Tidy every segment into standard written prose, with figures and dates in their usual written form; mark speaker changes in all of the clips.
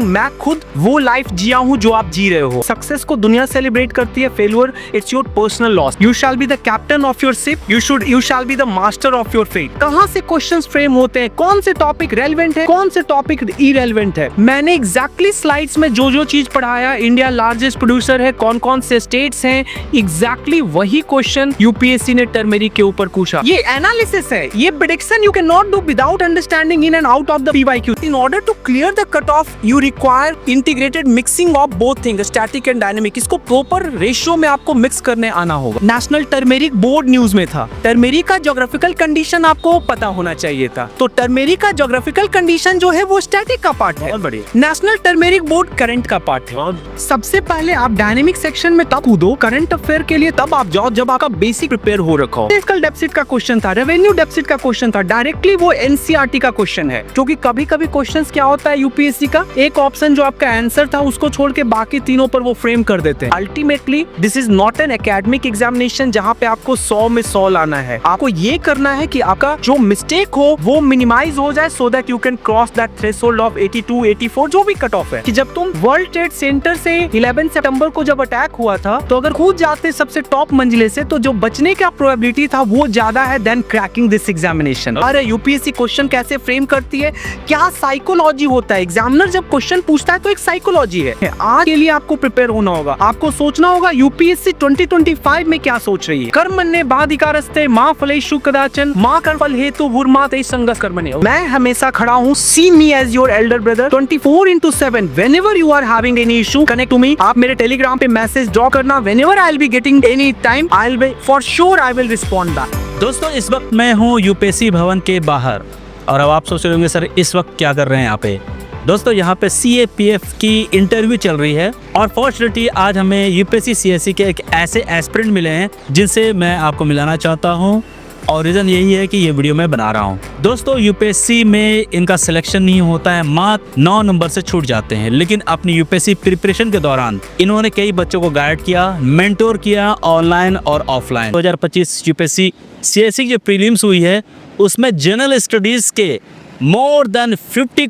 Speaker 1: मैं खुद वो लाइफ जिया हूँ जो आप जी रहे हो। सक्सेस को दुनिया सेलिब्रेट करती है, failure it's your personal loss. You shall be the captain of your ship, you shall be the master of your fate. कहाँ से क्वेश्चंस फ्रेम होते हैं, कौन से टॉपिक रेलेवेंट है, कौन से टॉपिक इरेलेवेंट है। मैंने एग्जैक्टली स्लाइड्स में जो चीज पढ़ाया, इंडिया लार्जेस्ट प्रोड्यूसर है, कौन कौन से स्टेट्स हैं, एग्जैक्टली वही क्वेश्चन यूपीएससी ने टर्मेरिक के ऊपर पूछा। ये एनालिसिस है, ये prediction you can not do without understanding in and out of the PYQ. In order to clear the cut off you require integrated mixing of both thing, static and dynamic. इसको proper ratio में आपको mix करने आना होगा। National turmeric board news में था, turmeric का geographical condition आपको पता होना चाहिए था। तो टर्मेरिक का ज्योग्राफिकल कंडीशन जो है वो स्टैटिक का पार्ट है, नेशनल टर्मेरिक बोर्ड करंट का पार्ट है। सबसे पहले आप डायनेमिक सेक्शन में तब कूदो, करंट अफेयर के लिए तब आप जाओ जब आपका बेसिक प्रिपेयर हो रखा हो। फिजिकल डेफिसिट का क्वेश्चन था, रेवेन्यू डेफिसिट का क्वेश्चन था, डायरेक्टली वो एनसीईआरटी का क्वेश्चन है। क्योंकि कभी कभी क्वेश्चंस क्या होता है यूपीएससी का, एक ऑप्शन जो आपका आंसर था उसको छोड़ के बाकी तीनों पर वो फ्रेम कर देते हैं। Ultimately this is not an academic examination जहां पे आपको 100 में 100 लाना है। आपको ये करना है कि आपका जो मिस्टेक हो वो मिनिमाइज हो जाए, so that you can cross that threshold of 82, 84 जो भी कट ऑफ है। कि जब तुम वर्ल्ड ट्रेड सेंटर से 11 सितंबर को जब अटैक हुआ था, तो अगर कूद जाते सबसे टॉप मंजिले से, तो जो बचने का प्रोबेबिलिटी था वो ज्यादा है देन क्रैकिंग दिस एग्जामिनेशन। अरे यूपीएससी क्वेश्चन कैसे फ्रेम करती है, क्या साइकोलॉजी होता है। एग्जामिनर जब क्वेश्चन पूछता है तो एक साइकोलॉजी है। आज के लिए आपको प्रिपेयर होना होगा, आपको सोचना होगा यूपीएससी 2025 में क्या सोच रही है। कर्मण्ये बाधिकारस्ते मां फलेषु कदाचन मां कर्मफल हेतु भूर्माते संगस कर्मण्ये। मैं हमेशा खड़ा हूँ, see me as your elder brother 24/7। Whenever you are having any issue, connect to me. आप मेरे टेलीग्राम पे मैसेज ड्रॉ करना, whenever I will be getting any time, I will be for sure I will respond back.
Speaker 2: दोस्तों इस वक्त मैं हूँ UPSC भवन के बाहर, और अब आप सोच रहे होंगे सर इस वक्त क्या कर रहे हैं यहाँ पे। दोस्तों यहाँ पे सीएपीएफ की इंटरव्यू चल रही है, और फॉर्चुनेटली आज हमें यूपीएससी सीएससी के एक ऐसे एस्पिरेंट मिले हैं जिनसे मैं आपको मिलाना चाहता हूँ, और रीज़न यही है कि ये वीडियो मैं बना रहा हूँ। दोस्तों यूपीएससी में इनका सिलेक्शन नहीं होता है, मात्र 9 नंबर से छूट जाते हैं, लेकिन अपनी यूपीएससी प्रिपरेशन के दौरान इन्होंने कई बच्चों को गाइड किया, मेंटोर किया, ऑनलाइन और ऑफलाइन। 2025 यूपीएससी सीएससी जो प्रीलिम्स हुई है उसमें जनरल स्टडीज़ के मोर देन 15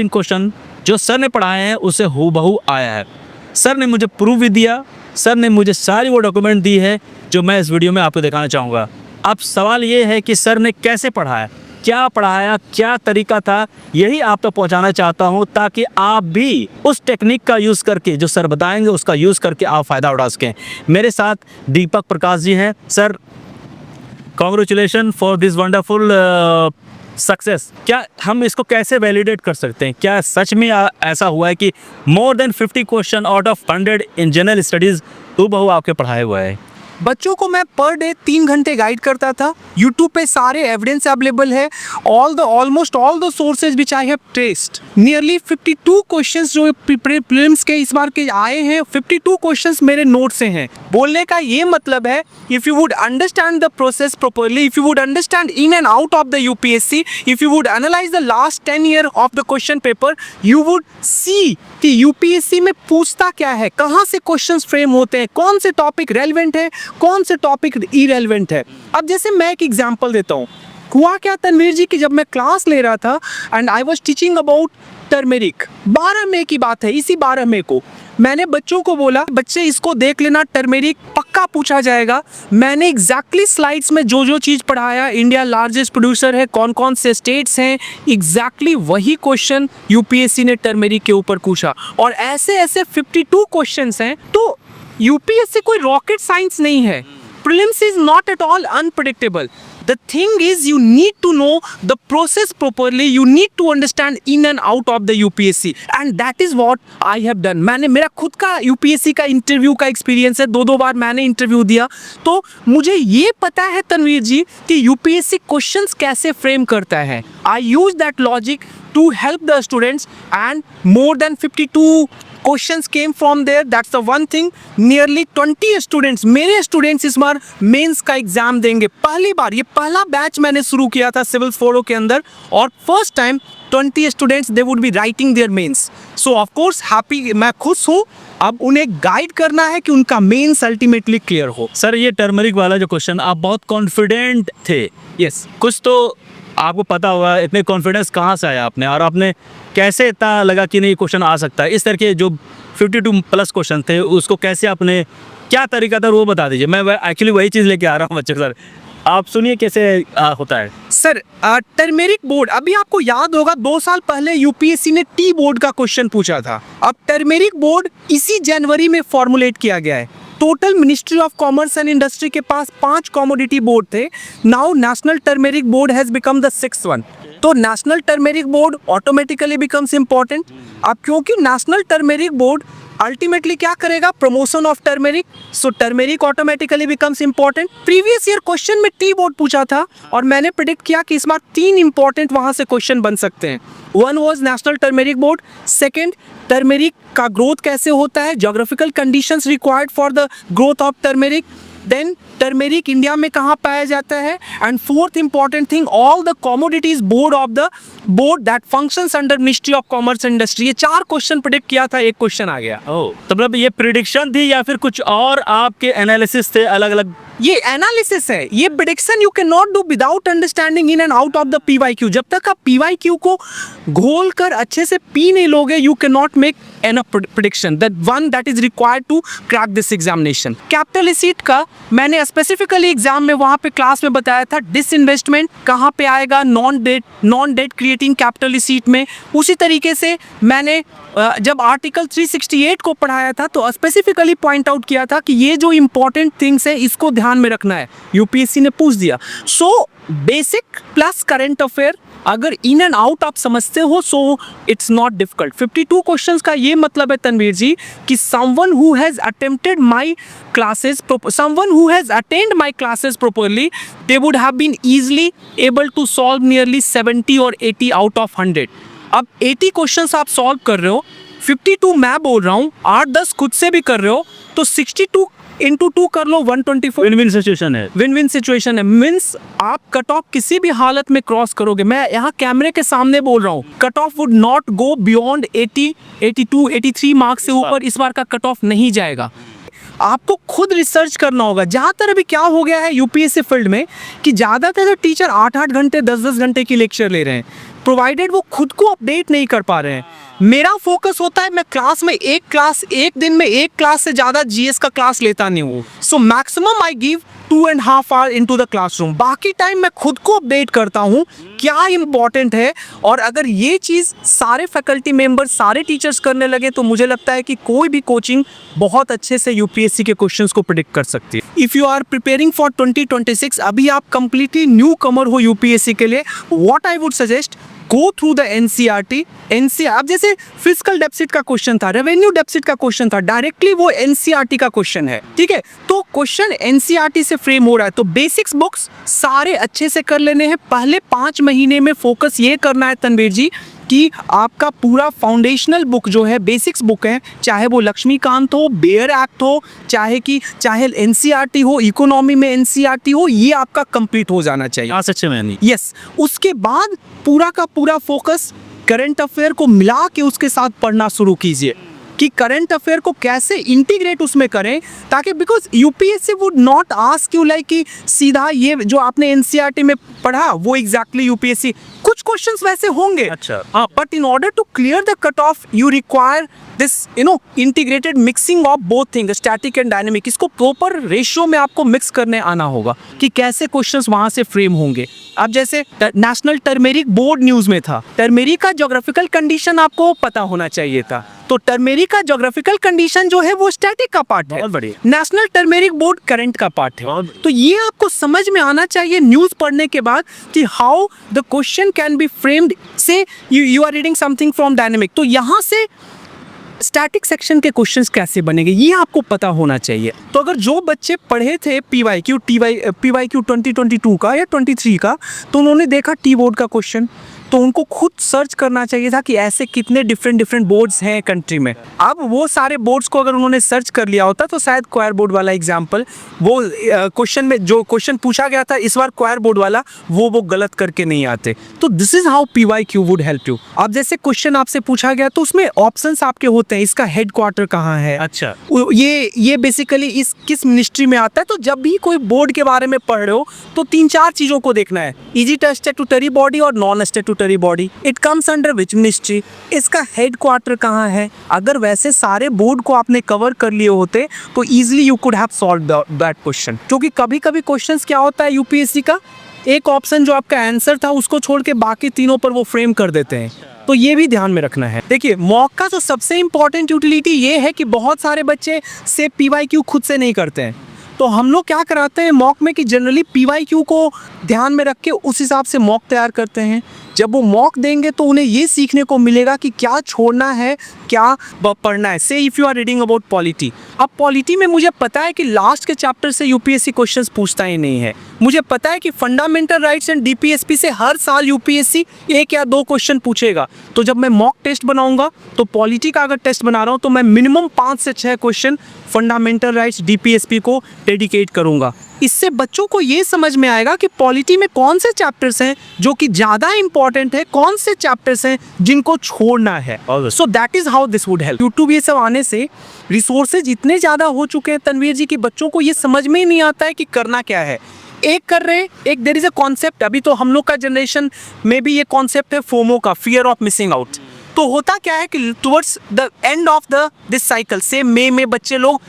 Speaker 2: क्वेश्चन जो सर ने पढ़ाए हैं उससे हूबहू आया है। सर ने मुझे प्रूफ भी दिया, सर ने मुझे सारी वो डॉक्यूमेंट दी है जो मैं इस वीडियो में आपको दिखाना चाहूँगा। अब सवाल ये है कि सर ने कैसे पढ़ाया, क्या पढ़ाया, क्या तरीका था, यही आप तक पहुँचाना चाहता हूँ, ताकि आप भी उस टेक्निक का यूज़ करके जो सर बताएंगे उसका यूज़ करके आप फ़ायदा उठा सकें। मेरे साथ दीपक प्रकाश जी हैं। Sir congratulation for this wonderful success. क्या हम इसको कैसे वैलिडेट कर सकते हैं, क्या सच में ऐसा हुआ है कि more than 50 question out of 100 in general studies हूबहू आपके पढ़ाए हुआ है?
Speaker 1: बच्चों को मैं पर डे 3 घंटे गाइड करता था। यूट्यूब पे सारे एविडेंस अवेलेबल है, almost all the sources which I have traced. Nearly 52 questions जो प्रीलिम्स के इस बार के आए हैं, 52 क्वेश्चंस मेरे नोट से हैं। बोलने का ये मतलब है, if you would understand the process properly, if you would understand in and out of the UPSC, if you would analyse the last 10 year of the question paper, you would see कि UPSC में पूछता क्या है, कहाँ से questions frame होते हैं, कौन से टॉपिक रेलेवेंट है, कौन से टॉपिक इरेलेवेंट है। अब जैसे मैं एक एग्जांपल देता हूँ। हुआ क्या तनवीर जी कि जब मैं क्लास ले रहा था and I was teaching about turmeric, 12 मई की बात है, इसी 12 मई को मैंने बच्चों को बोला, बच्चे इसको देख लेना, टर्मेरिक पक्का पूछा जाएगा। मैंने एग्जैक्टली स्लाइड्स में जो चीज़ पढ़ाया, इंडिया लार्जेस्ट प्रोड्यूसर है, कौन कौन से स्टेट्स हैं, एग्जैक्टली वही क्वेश्चन यूपीएससी ने टर्मेरिक के ऊपर पूछा। और ऐसे ऐसे 52 क्वेश्चंस हैं। तो यूपीएससी कोई रॉकेट साइंस नहीं है। Prelims is not at all unpredictable. The thing is, you need to know the process properly. You need to understand in and out of the UPSC, and that is what I have done. मैंने मेरा खुद का UPSC का interview का experience है, 2 बार मैंने interview दिया, तो मुझे ये पता है तनवीर जी कि UPSC क्वेश्चंस कैसे फ्रेम करता है। I use that logic to help the students, and more than 52 questions came from there. That's the one thing. Nearly 20 students, मेरे स्टूडेंट्स इस बार मेंस का एग्जाम देंगे। पहली बार, ये पहला बैच मैंने शुरू किया था सिविल फोरो के अंदर, और first time 20 students they would be writing their mains. So of course happy, मैं खुश हूँ। अब उन्हें गाइड करना है कि उनका मेंस अल्टीमेटली क्लियर हो।
Speaker 2: सर ये टर्मरिक वाला जो क्वेश्चन, आप बहुत कॉन्फिडेंट थे।
Speaker 1: यस,
Speaker 2: कुछ तो आपको पता होगा इतने कॉन्फिडेंस कहाँ से आया आपने, और आपने कैसे इतना लगा कि नहीं क्वेश्चन आ सकता है? इस तरह के जो 52 प्लस क्वेश्चन थे उसको कैसे आपने, क्या तरीका था वो बता दीजिए। मैं एक्चुअली वही चीज़ लेके आ रहा हूँ बच्चे सर, आप सुनिए कैसे होता है।
Speaker 1: सर टर्मेरिक बोर्ड, अभी आपको याद होगा 2 साल पहले यूपीएससी ने टी बोर्ड का क्वेश्चन पूछा था। अब टर्मेरिक बोर्ड इसी जनवरी में फॉर्मुलेट किया गया है। Total ministry of commerce and industry के पास 5 कमोडिटी बोर्ड थे। Now national turmeric board has become the 6th one. तो national turmeric board automatically becomes important. अब क्योंकि नेशनल टर्मेरिक बोर्ड अल्टीमेटली क्या करेगा, promotion of turmeric, so turmeric automatically becomes important. Previous year question में tea board पूछा था और मैंने प्रिडिक्ट किया कि इस बार 3 इंपॉर्टेंट वहां से क्वेश्चन बन सकते हैं। One was national turmeric board, second turmeric का ग्रोथ कैसे होता है, geographical conditions required for the growth of turmeric, then turmeric India में कहाँ पाया जाता है, and fourth important thing all the commodities board of the board that functions under ministry of commerce and industry. ये 4 question predict किया था, एक question आ गया।
Speaker 2: ओह, तो मतलब ये प्रिडिक्शन थी या फिर कुछ और आपके एनालिसिस थे अलग अलग?
Speaker 1: ये एनालिसिस है, ये prediction you can not do without understanding in and out of the PYQ. जब तक आप पीवाईक्यू को घोल कर अच्छे से पी नहीं लोगे, you can not make enough prediction that is required to crack this examination. Capital receipt का मैंने स्पेसिफिकली एग्जाम में वहाँ पे क्लास में बताया था, डिसइन्वेस्टमेंट कहाँ पे आएगा, non debt creating capital receipt में। उसी तरीके से मैंने जब आर्टिकल 368 को पढ़ाया था तो स्पेसिफिकली पॉइंट आउट किया था कि ये जो इंपॉर्टेंट थिंग्स है इसको ध्यान में रखना है। यूपीएससी ने पूछ दिया। So basic plus current affair अगर इन एंड आउट आप समझते हो, so it's not difficult. 52 questions का ये मतलब है तनवीर जी कि someone who has attempted my classes, someone who has attend my classes properly, they would have been easily able to solve nearly 70 और 80 आउट ऑफ 100। अब 80 क्वेश्चंस आप सॉल्व कर रहे हो, 52 मैं बोल रहा हूँ, 8-10 खुद से भी कर रहे हो, तो 62 इंटू 2 कर लो, 124।
Speaker 2: विन विन सिचुएशन है,
Speaker 1: विन विन सिचुएशन है। मीन्स आप कट ऑफ किसी भी हालत में क्रॉस करोगे, मैं यहाँ कैमरे के सामने बोल रहा हूँ, cut off would not go beyond 80, 82, 83 marks से ऊपर इस बार का कट ऑफ नहीं जाएगा। आपको खुद रिसर्च करना होगा। ज़्यादातर अभी क्या हो गया है यूपीएससी फील्ड में कि ज़्यादातर टीचर 8-8 घंटे 10-10 घंटे की लेक्चर ले रहे हैं, प्रोवाइडेड वो खुद को अपडेट नहीं कर पा रहे हैं। मेरा फोकस होता है मैं क्लास में एक दिन में एक क्लास से ज़्यादा जीएस का क्लास लेता नहीं हूँ। So maximum I give 2.5 our into the classroom. बाकी टाइम मैं खुद को अपडेट करता हूँ क्या इंपॉर्टेंट है, और अगर ये चीज़ सारे फैकल्टी मेंबर्स सारे टीचर्स करने लगे तो मुझे लगता है कि कोई भी कोचिंग बहुत अच्छे से यूपीएससी के क्वेश्चंस को प्रिडिक्ट कर सकती है। If you are preparing for 2026, अभी आप कंप्लीटली न्यू कमर हो यूपीएससी के लिए, what I would suggest, go through the NCERT. अब जैसे फिजिकल डेफिसिट का क्वेश्चन था, रेवेन्यू डेफिसिट का क्वेश्चन था, डायरेक्टली वो एनसीईआरटी का क्वेश्चन है, ठीक है। तो क्वेश्चन एनसीईआरटी से फ्रेम हो रहा है, तो बेसिक्स बुक्स सारे अच्छे से कर लेने हैं। पहले 5 महीने में फोकस ये करना है तनवीर जी कि आपका पूरा फाउंडेशनल बुक जो है, बेसिक्स बुक है, चाहे वो लक्ष्मीकांत हो, बेयर एक्ट हो, चाहे एनसीईआरटी हो, इकोनॉमी में एनसीईआरटी हो, ये आपका कंप्लीट हो जाना चाहिए।
Speaker 2: सच में नहीं।
Speaker 1: यस, उसके बाद पूरा का पूरा फोकस करंट अफेयर को मिला के उसके साथ पढ़ना शुरू कीजिए कि करंट अफेयर को कैसे इंटीग्रेट उसमें करें, ताकि because UPSC would not ask you like कि सीधा ये जो आपने एनसीईआरटी में पढ़ा वो एग्जैक्टली यूपीएससी, कुछ क्वेश्चंस वैसे होंगे,
Speaker 2: अच्छा,
Speaker 1: हाँ, but in order to clear the cut off you require this integrated mixing of both thing, static and dynamic. इसको प्रॉपर रेशियो में आपको मिक्स करने आना होगा कि कैसे क्वेश्चंस वहां से फ्रेम होंगे। अब जैसे नेशनल टर्मेरिक बोर्ड न्यूज में था, टर्मेरिक का ज्योग्राफिकल कंडीशन आपको पता होना चाहिए था, तो टर्मेरिक का ज्योग्राफिकल कंडीशन जो है वो स्टैटिक का पार्ट है, नेशनल टर्मेरिक बोर्ड करंट का पार्ट है। तो ये आपको समझ में आना चाहिए न्यूज पढ़ने के बाद कि how the question can be framed. Say you are reading something from dynamic, तो यहाँ से स्टैटिक सेक्शन के क्वेश्चंस कैसे बनेंगे ये आपको पता होना चाहिए। तो अगर जो बच्चे पढ़े थे पीवाईक्यू 2022 का या 23 का, तो उन्होंने देखा टी बोर्ड का क्वेश्चन, तो उनको खुद सर्च करना चाहिए था कि ऐसे कितने डिफरेंट बोर्ड्स हैं कंट्री में। अब वो सारे बोर्ड्स को अगर उन्होंने सर्च कर लिया होता तो शायद क्वायर बोर्ड वाला एग्जाम्पल, वो क्वेश्चन में जो क्वेश्चन पूछा गया था इस बार क्वायर बोर्ड वाला, वो गलत करके नहीं आते। तो this is how PYQ would help you. अब जैसे क्वेश्चन आपसे पूछा गया तो उसमें ऑप्शंस आपके होते हैं, इसका हेडक्वार्टर कहाँ है,
Speaker 2: अच्छा,
Speaker 1: ये बेसिकली इस किस मिनिस्ट्री में आता है। तो जब भी कोई बोर्ड के बारे में पढ़ रहे हो तो 3-4 चीजों को देखना है, is it a statutory body और non statutory body, it comes under which ministry, इसका हेडक्वार्टर कहाँ है। अगर वैसे सारे बोर्ड को आपने कवर कर लिए होते तो easily you could have solve that question. क्योंकि कभी कभी क्वेश्चंस क्या होता है यूपीएससी का, एक ऑप्शन जो आपका आंसर था उसको छोड़ के बाकी तीनों पर वो फ्रेम कर देते हैं, तो ये भी ध्यान में रखना है। देखिए मॉक का तो सबसे इंपॉर्टेंट यूटिलिटी ये है कि बहुत सारे बच्चे से PYQ खुद से नहीं करते हैं, तो हम लोग क्या कराते हैं मॉक में कि जनरली PYQ को ध्यान में रख के उस हिसाब से मॉक तैयार करते हैं। जब वो मॉक देंगे तो उन्हें ये सीखने को मिलेगा कि क्या छोड़ना है क्या पढ़ना है। So if you are reading about polity, अब पॉलिटी में मुझे पता है कि लास्ट के चैप्टर से यूपीएससी क्वेश्चंस पूछता ही नहीं है, मुझे पता है कि फंडामेंटल राइट्स एंड DPSP से हर साल यूपीएससी 1 या 2 क्वेश्चन पूछेगा। तो जब मैं मॉक टेस्ट बनाऊंगा तो पॉलिटी का अगर टेस्ट बना रहा हूँ तो मैं मिनिमम 5 से 6 क्वेश्चन फंडामेंटल राइट्स DPSP को डेडिकेट करूंगा। इससे बच्चों को ये समझ में आएगा कि पॉलिटी में कौन से चैप्टर्स हैं जो कि ज़्यादा इंपॉर्टेंट है, कौन से चैप्टर्स हैं जिनको छोड़ना है। So that is how this would help. YouTube ये सब आने से रिसोर्सेज इतने ज़्यादा हो चुके हैं तनवीर जी कि बच्चों को ये समझ में ही नहीं आता है कि करना क्या है। एक कर रहे हैं, एक देयर इज़ अ कॉन्सेप्ट, अभी तो हम लोग का जनरेशन में भी ये कॉन्सेप्ट है फोमो का, फियर ऑफ मिसिंग आउट। तो होता क्या है कि towards the end of this cycle से मई में बच्चे लोग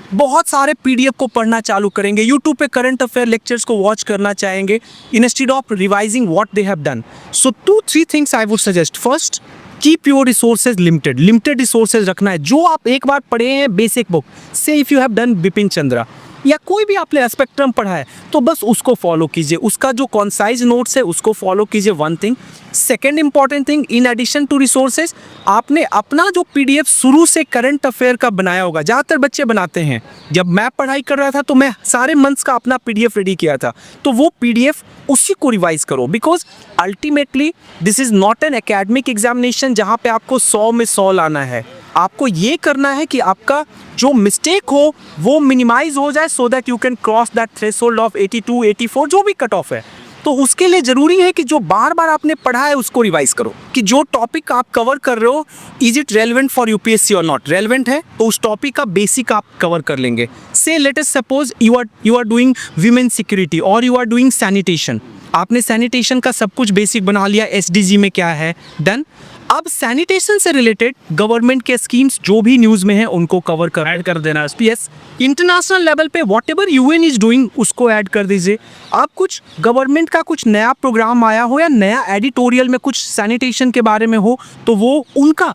Speaker 1: बहुत सारे PDF को पढ़ना चालू करेंगे, यूट्यूब पे करंट अफेयर लेक्चर्स को वॉच करना चाहेंगे instead of revising what they have done. So 2-3 things I would suggest. First, keep your resources limited resources रखना है। जो आप एक बार पढ़े हैं बेसिक बुक से, if you have done Bipin Chandra या कोई भी आपने स्पेक्ट्रम पढ़ा है तो बस उसको फॉलो कीजिए, उसका जो कॉन्साइज नोट्स है उसको फॉलो कीजिए। 1 thing. Second important thing, in addition to resources आपने अपना जो PDF शुरू से करंट अफेयर का बनाया होगा, ज़्यादातर बच्चे बनाते हैं। जब मैं पढ़ाई कर रहा था तो मैं सारे मंथ्स का अपना PDF रेडी किया था, तो वो PDF उसी को रिवाइज करो। Because ultimately this is not an academic examination जहाँ पे आपको 100 में 100 लाना है। आपको ये करना है कि आपका जो मिस्टेक हो वो मिनिमाइज हो जाए, so that you can cross that threshold of 82, 84 जो भी कट ऑफ है। तो उसके लिए ज़रूरी है कि जो बार बार आपने पढ़ा है उसको रिवाइज करो, कि जो टॉपिक आप कवर कर रहे हो is it relevant for UPSC और नॉट। रेलेवेंट है तो उस टॉपिक का बेसिक आप कवर कर लेंगे। So let us suppose you are doing women security और यू आर डूइंग सैनिटेशन, आपने सैनिटेशन का सब कुछ बेसिक बना लिया, SDG में क्या है, डन। अब सैनिटेशन से रिलेटेड गवर्नमेंट के स्कीम्स जो भी न्यूज़ में है उनको कवर कर ऐड कर देना। यस, इंटरनेशनल लेवल पे what ever UN is doing उसको ऐड कर दीजिए। आप कुछ गवर्नमेंट का कुछ नया प्रोग्राम आया हो या नया एडिटोरियल में कुछ सैनिटेशन के बारे में हो तो वो उनका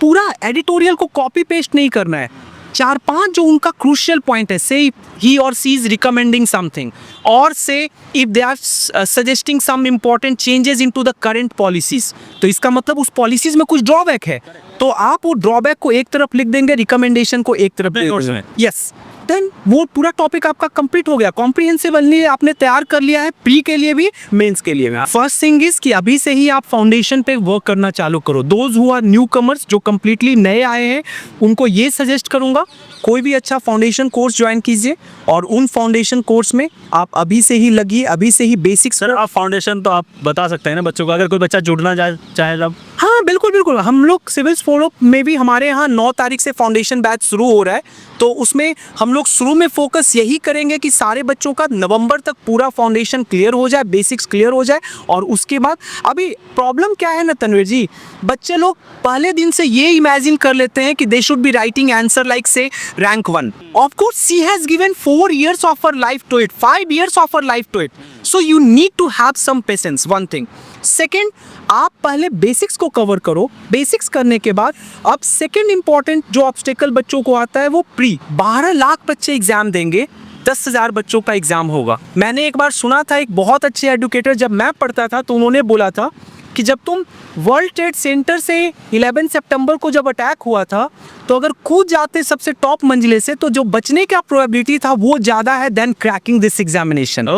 Speaker 1: पूरा एडिटोरियल को कॉपी पेस्ट नहीं करना है। 4-5 जो उनका क्रूशियल पॉइंट है, से ही और सी इज रिकमेंडिंग समथिंग और so if they are suggesting some important changes into the current policies, तो इसका मतलब उस पॉलिसीज में कुछ ड्रॉबैक है, तो आप वो ड्रॉबैक को एक तरफ लिख देंगे, रिकमेंडेशन को एक तरफ लिख देंगे। यस, देन वो पूरा टॉपिक आपका कंप्लीट हो गया, कॉम्प्रिहेंसिवली आपने तैयार कर लिया है, प्री के लिए भी मेंस के लिए भी। फर्स्ट थिंग इज कि अभी से ही आप फाउंडेशन पे वर्क करना चालू करो। Those who are newcomers, जो कम्प्लीटली नए आए हैं, उनको ये सजेस्ट करूंगा कोई भी अच्छा फाउंडेशन कोर्स ज्वाइन कीजिए और उन फाउंडेशन कोर्स में आप अभी से ही लगिए, अभी से ही बेसिक्स।
Speaker 2: सर आप फाउंडेशन तो आप बता सकते हैं ना बच्चों को, अगर कोई बच्चा जुड़ना चाहे तब।
Speaker 1: हाँ बिल्कुल बिल्कुल, हम लोग सिविल्स फोरम में भी हमारे यहाँ 9 तारीख से फाउंडेशन बैच शुरू हो रहा है, तो उसमें हम लोग शुरू में फोकस यही करेंगे कि सारे बच्चों का नवंबर तक पूरा फाउंडेशन क्लियर हो जाए, बेसिक्स क्लियर हो जाए। और उसके बाद अभी प्रॉब्लम क्या है ना तनवीर जी, बच्चे लोग पहले दिन से ये इमेजिन कर लेते हैं कि they should be writing answer like say rank 1। Of course she has given 4 years of her life to it, 5 years of her life to it, so you need to have some patience, one thing. Second, आप पहले basics को cover करो। Basics करने के बाद अब second important जो obstacle बच्चों को आता है वो प्री। 12 लाख बच्चे एग्जाम देंगे, 10,000 बच्चों का एग्जाम होगा। मैंने एक बार सुना था, एक बहुत अच्छे एडुकेटर जब मैं पढ़ता था तो उन्होंने बोला था कि जब तुम वर्ल्ड ट्रेड सेंटर से 11 सितंबर को जब अटैक हुआ था तो अगर कूद जाते सबसे टॉप मंजिले से तो जो बचने का प्रोबेबिलिटी था वो ज़्यादा है देन क्रैकिंग दिस एग्जामिनेशन।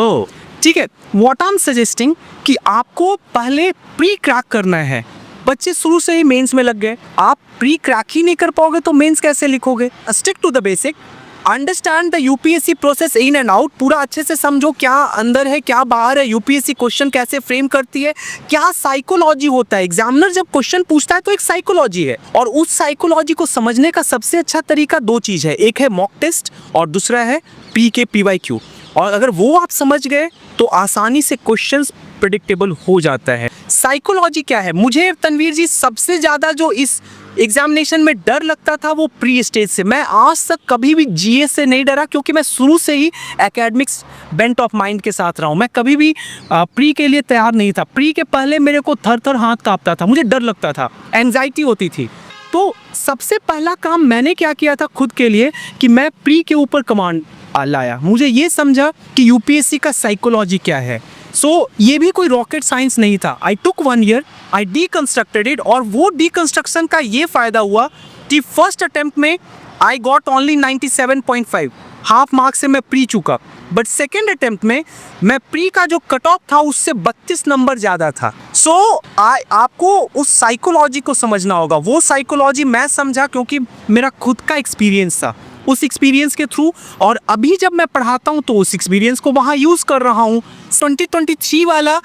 Speaker 1: ठीक है, व्हाट आई एम सजेस्टिंग कि आपको पहले प्री क्रैक करना है। बच्चे शुरू से ही मेंस में लग गए, आप प्री क्रैक ही नहीं कर पाओगे तो मेंस कैसे लिखोगे? Stick to the basic, understand the UPSC process in and out, पूरा अच्छे से समझो क्या अंदर है क्या बाहर है, यूपीएससी क्वेश्चन कैसे फ्रेम करती है, क्या साइकोलॉजी होता है। एग्जामिनर जब क्वेश्चन पूछता है तो एक साइकोलॉजी है, और उस साइकोलॉजी को समझने का सबसे अच्छा तरीका दो चीज़ है, एक है मॉक टेस्ट और दूसरा है पीके पीवाईक्यू। और अगर वो आप समझ गए तो आसानी से क्वेश्चंस प्रेडिक्टेबल हो जाता है। साइकोलॉजी क्या है? मुझे तनवीर जी सबसे ज़्यादा जो इस एग्जामिनेशन में डर लगता था वो प्री स्टेज से। मैं आज तक कभी भी जीए से नहीं डरा, क्योंकि मैं शुरू से ही एकेडमिक्स बेंट ऑफ माइंड के साथ रहा हूँ। मैं कभी भी प्री के लिए तैयार नहीं था। प्री के पहले मेरे को थर थर हाथ कांपता था, मुझे डर लगता था, एंजाइटी होती थी। तो सबसे पहला काम मैंने क्या किया था खुद के लिए कि मैं प्री के ऊपर कमांड लाया। मुझे ये समझा कि यूपीएससी का साइकोलॉजी क्या है। ये भी कोई रॉकेट साइंस नहीं था। आई टुक 1 ईयर, आई डीकंस्ट्रक्टेड इट, और वो डीकंस्ट्रक्शन का ये फ़ायदा हुआ कि फर्स्ट अटेम्प्ट में I got only 97.5, half marks से मैं प्री चुका। बट सेकेंड अटेम्प्ट में मैं प्री का जो कट ऑफ था उससे 32 नंबर ज़्यादा था। आपको उस साइकोलॉजी को समझना होगा। वो साइकोलॉजी मैं समझा क्योंकि मेरा खुद का एक्सपीरियंस था, उस एक्सपीरियंस के थ्रू, और अभी जब मैं पढ़ाता हूँ तो उस एक्सपीरियंस को वहाँ यूज़ कर रहा हूँ। 2023 वाला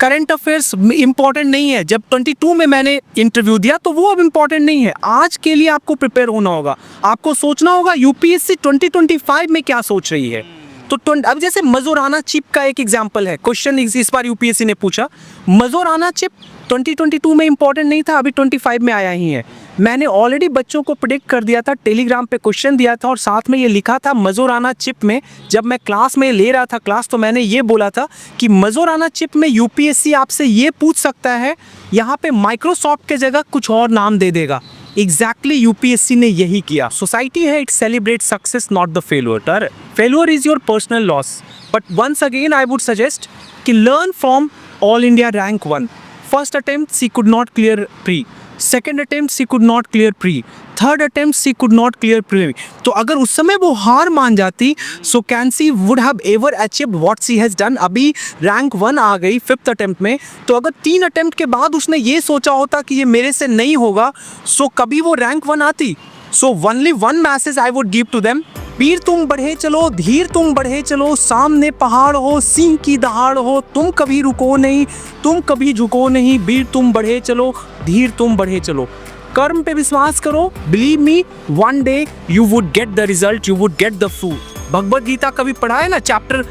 Speaker 1: करंट अफेयर्स इम्पॉर्टेंट नहीं है। जब 22 में मैंने इंटरव्यू दिया तो वो अब इम्पॉर्टेंट नहीं है। आज के लिए आपको प्रिपेयर होना होगा, आपको सोचना होगा यूपीएससी 2025 में क्या सोच रही है। तो अब जैसे मजोराना चिप का एक एग्जाम्पल है, क्वेश्चन इस बार यूपीएससी ने पूछा, मजोराना चिप 2022 में इंपॉर्टेंट नहीं था, अभी 25 में आया ही है। मैंने ऑलरेडी बच्चों को प्रेडिक्ट कर दिया था, टेलीग्राम पे क्वेश्चन दिया था और साथ में ये लिखा था मजोराना चिप में। जब मैं क्लास में ले रहा था क्लास, तो मैंने ये बोला था कि मजोराना चिप में यूपीएससी आपसे ये पूछ सकता है, यहाँ पे माइक्रोसॉफ्ट के जगह कुछ और नाम दे देगा। एग्जैक्टली यूपीएससी ने यही किया। सोसाइटी है, it celebrate success not the failure. Failure is your personal loss. But once again I would suggest कि learn from all India rank 1। First attempt she could not clear pre, second attempt she could not clear pre, third attempt she could not clear pre. तो अगर उस समय वो हार मान जाती, so can she would have ever achieved what she has done. अभी rank 1 आ गई 5th अटेम्प्ट में, तो अगर 3 अटेम्प्ट के बाद उसने ये सोचा होता कि ये मेरे से नहीं होगा, सो कभी वो रैंक 1 आती। So only one message I would give to them, वीर तुम बढ़े चलो, धीर तुम बढ़े चलो, सामने पहाड़ हो, सिंह की दहाड़ हो, तुम कभी रुको नहीं, तुम कभी झुको नहीं, वीर तुम बढ़े चलो, धीर तुम बढ़े चलो। कर्म पे विश्वास करो, believe me, one day you would get the result, you would get the fruit. Bhagavad Gita कभी पढ़ा है ना, chapter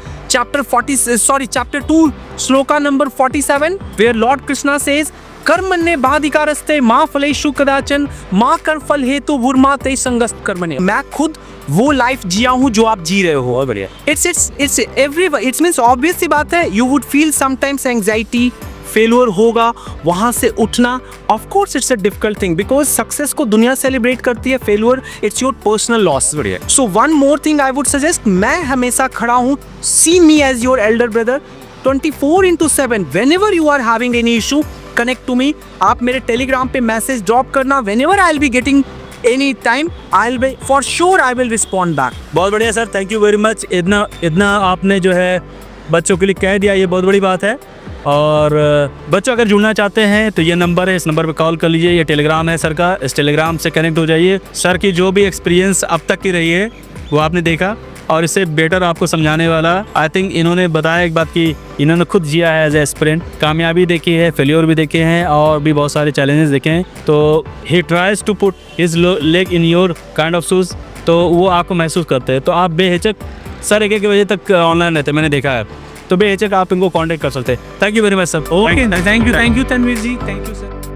Speaker 1: 2 shloka number 47, where lord Krishna says कर्मण्ये बाधिकारस्ते मां फलेषु कदाचन मां कर्मफल हेतु भूर्मा ते संगस्त कर्मण्ये। मैं खुद वो लाइफ जिया हूँ जो आप जी रहे हो। और बढ़िया, इट्स मींस ऑब्वियस सी बात है, you would feel sometimes anxiety, failure होगा, वहाँ से उठना of course it's a difficult thing, because success को दुनिया सेलिब्रेट करती है, failure it's your personal loss. So one more thing I would suggest, मैं हमेशा खड़ा हूँ, see me as your elder brother 24/7। Whenever you are having any issue, connect to me. आप मेरे टेलीग्राम पे मैसेज ड्रॉप करना, whenever I will be getting any time, I will be for sure I will respond back.
Speaker 2: बहुत बढ़िया sir, thank you very much. इतना आपने जो है बच्चों के लिए कह दिया, ये बहुत बड़ी बात है। और बच्चों अगर जुड़ना चाहते हैं तो ये नंबर है, इस नंबर पे कॉल कर लीजिए। ये टेलीग्राम है सर का, इस टेलीग्राम से कनेक्ट हो जाइए। सर की जो भी एक्सपीरियंस अब तक की रही है वो आपने देखा, और इससे बेटर आपको समझाने वाला आई थिंक इन्होंने बताया एक बात कि इन्होंने खुद जिया है एज ए एस्पिरेंट, कामयाबी देखी है, फेलियर भी देखे हैं, और भी बहुत सारे चैलेंजेस देखे हैं। तो he tries to put his leg in your kind of shoes, तो वो आपको महसूस करते हैं। तो आप बेहिचक, सर 1 बजे तक ऑनलाइन रहते हैं, मैंने देखा है, तो बेहिचक आप इनको कांटेक्ट कर सकते हैं। Thank you very much sir.
Speaker 1: Okay, thank you Tanveer ji, thank you sir.